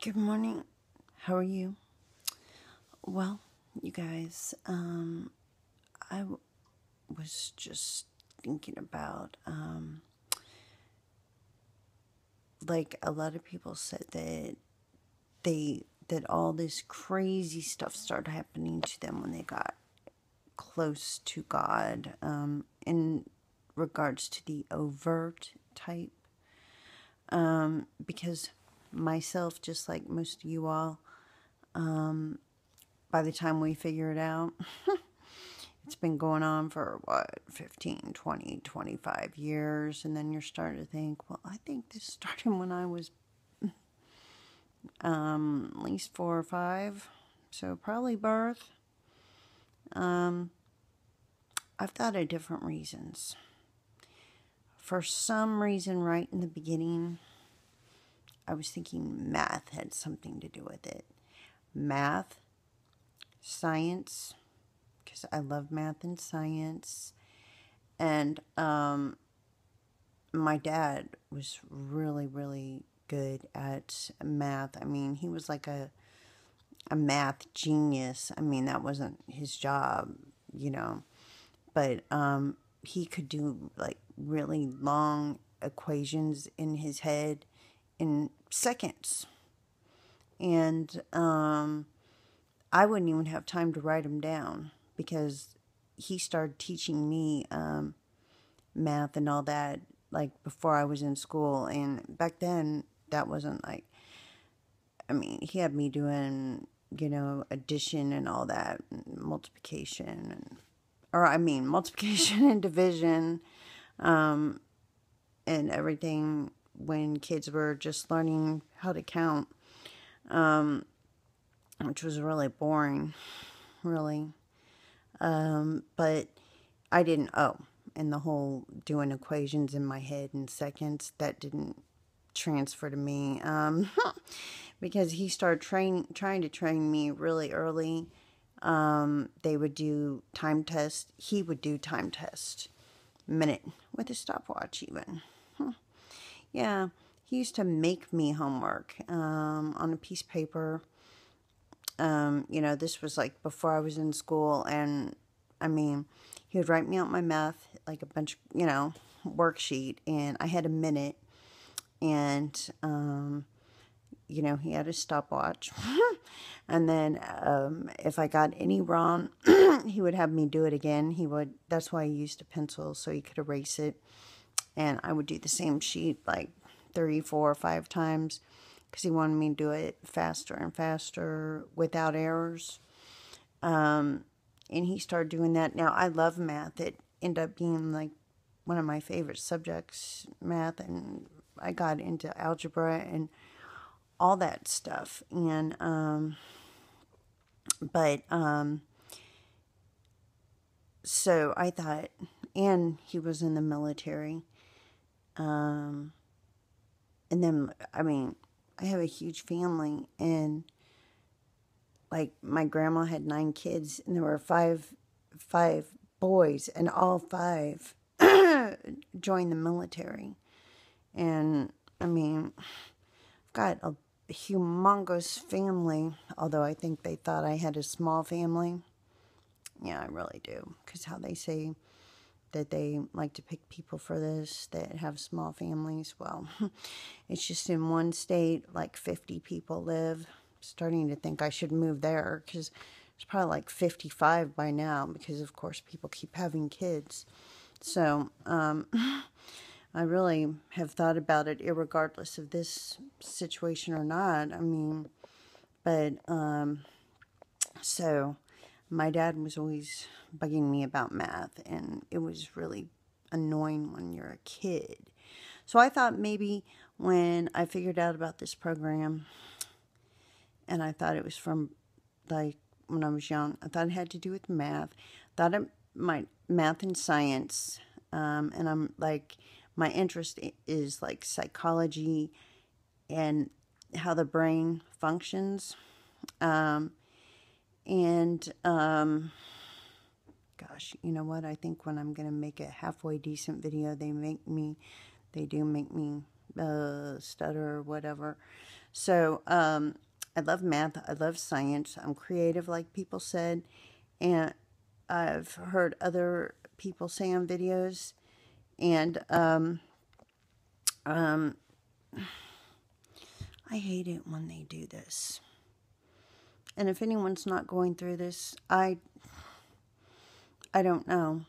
Good morning. How are you? Well, you guys, was just thinking about, like a lot of people said that all this crazy stuff started happening to them when they got close to God, in regards to the overt type, because myself, just like most of you all, by the time we figure it out, it's been going on for, 15, 20, 25 years. And then you're starting to think, well, I think this started when I was at least 4 or 5. So probably birth. I've thought of different reasons. For some reason, right in the beginning, I was thinking math had something to do with it. Math, science, because I love math and science. And my dad was really, really good at math. I mean, he was like a math genius. I mean, that wasn't his job, but he could do like really long equations in his head in seconds. And I wouldn't even have time to write them down because he started teaching me math and all that like before I was in school. And back then, that wasn't like, I mean, he had me doing, addition and all that, and multiplication, multiplication and division, and everything when kids were just learning how to count, which was really boring, really. But I didn't, and the whole doing equations in my head in seconds, that didn't transfer to me, because he started trying to train me really early. They would do time tests. He would do time tests, minute, with a stopwatch even. Yeah, he used to make me homework on a piece of paper. This was like before I was in school, and I mean, he would write me out my math, like a bunch, worksheet, and I had a minute, and, he had a stopwatch, and then, if I got any wrong, he would have me do it again. That's why he used a pencil, so he could erase it, and I would do the same sheet, like 3, 4, 5 times, because he wanted me to do it faster and faster without errors. And he started doing that. Now, I love math. It ended up being like one of my favorite subjects, math, and I got into algebra and all that stuff. And, so I thought, and he was in the military. And then, I mean, I have a huge family, and like my grandma had 9 kids, and there were five boys, and all 5 joined the military. And I mean, I've got a humongous family, although I think they thought I had a small family. Yeah, I really do, because how they say that they like to pick people for this that have small families. Well, it's just in one state, like 50 people live. Starting to think I should move there, because it's probably like 55 by now, because of course people keep having kids. So I really have thought about it, irregardless of this situation or not. I mean, but so my dad was always bugging me about math, and it was really annoying when you're a kid. So I thought maybe when I figured out about this program, and I thought it was from, like, when I was young, I thought it had to do with math. Thought it might math and science, and I'm like, my interest is like psychology and how the brain functions. Gosh, you know what? I think when I'm going to make a halfway decent video, they do make me stutter or whatever. So, I love math. I love science. I'm creative, like people said. And I've heard other people say on videos. And I hate it when they do this. And if anyone's not going through this, I don't know.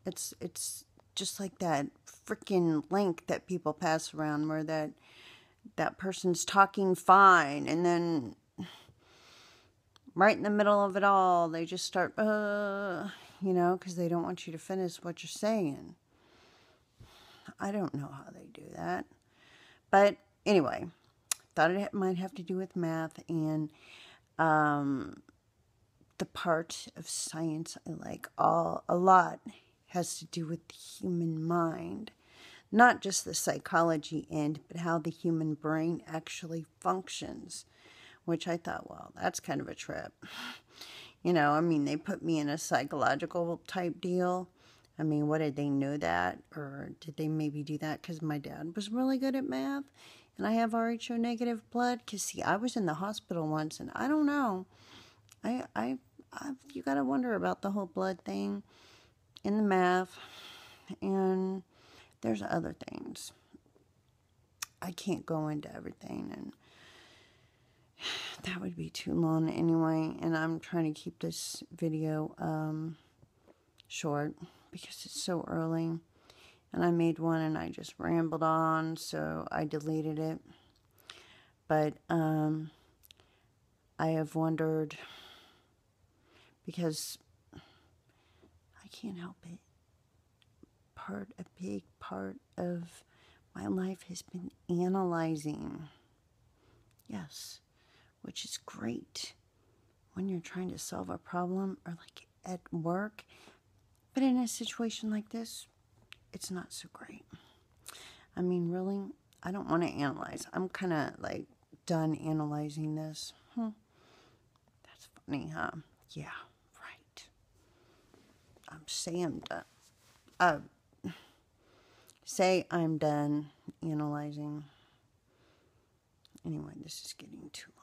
It's just like that freaking link that people pass around where that person's talking fine, and then right in the middle of it all, they just start, because they don't want you to finish what you're saying. I don't know how they do that. But anyway, thought it might have to do with math, and the part of science I like a lot has to do with the human mind. Not just the psychology end, but how the human brain actually functions. Which I thought, well, that's kind of a trip. They put me in a psychological type deal. What did they know that? Or did they maybe do that because my dad was really good at math? And I have RHO negative blood? Because, see, I was in the hospital once, and I don't know. You got to wonder about the whole blood thing and the math. And there's other things. I can't go into everything, and that would be too long anyway. And I'm trying to keep this video short because it's so early. And I made one and I just rambled on, so I deleted it. But I have wondered, because I can't help it. A big part of my life has been analyzing. Yes, which is great when you're trying to solve a problem or like at work. But in a situation like this, it's not so great. Really, I don't want to analyze. I'm kind of like done analyzing this. That's funny, huh? Yeah, right. Say I'm done analyzing. Anyway, this is getting too long.